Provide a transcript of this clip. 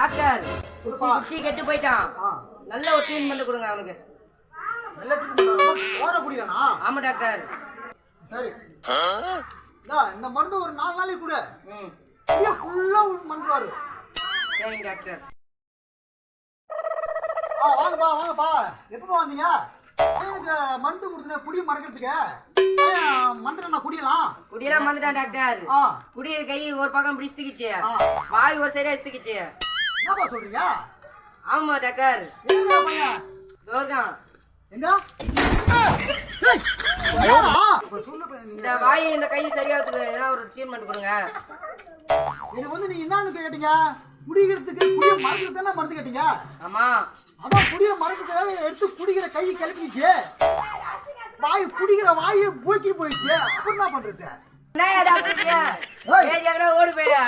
Doctor குச்சி கெட்டு போயிட்டான். நல்ல ஒரு ட்ரீட்மெண்ட் கொடுங்க அவனுக்கு. நல்ல ட்ரீட்மெண்ட் ஓர குடிறானா? ஆமா டாக்டர். சரி இந்த மருந்து ஒரு 4 நாளைக்கு கூட ஃபுல்லா மந்துவாரு. சரிங்க டாக்டர். வாங்கப்பா வாங்கப்பா. எப்பப்பா வந்தீங்க? எனக்கு மருந்து கொடுத்தேன் குடிய மறக்கிறதுக்கு. மந்திரம் நான் குடியெல்லாம் வந்துட்டான் டாக்டர். குடியிற கை ஒரு பக்கம் இப்படி இஸ்திக்கிச்சு, வாய் ஒரு சைடா இஸ்திக்கிச்சு. என்னப்பா சொல்றீங்க? ஆமா டாக்டர். எங்க பையன்? தோர்கான். எங்க? இந்த வாய் இந்த கை சரியாகிறதுக்கு ஏதாவது ஒரு ட்ரீட்மெண்ட் கொடுங்க. இது வந்து நீங்க என்னன்னு கேட்டீங்க? குடிக்கிறதுக்கு குடிய மறக்கிறதுக்கு மருந்து கேட்டீங்க. ஆமா. அதான் குடிய மறக்கிறதுக்காக எடுத்து குடிக்கிற கை கிளப்பிச்சு, வாய் குடிக்கிற வாயை போக்கி போயிடுச்சு. அப்புறம் என்ன பண்றது? என்ன டாக்டர் ஓடி போயிடா.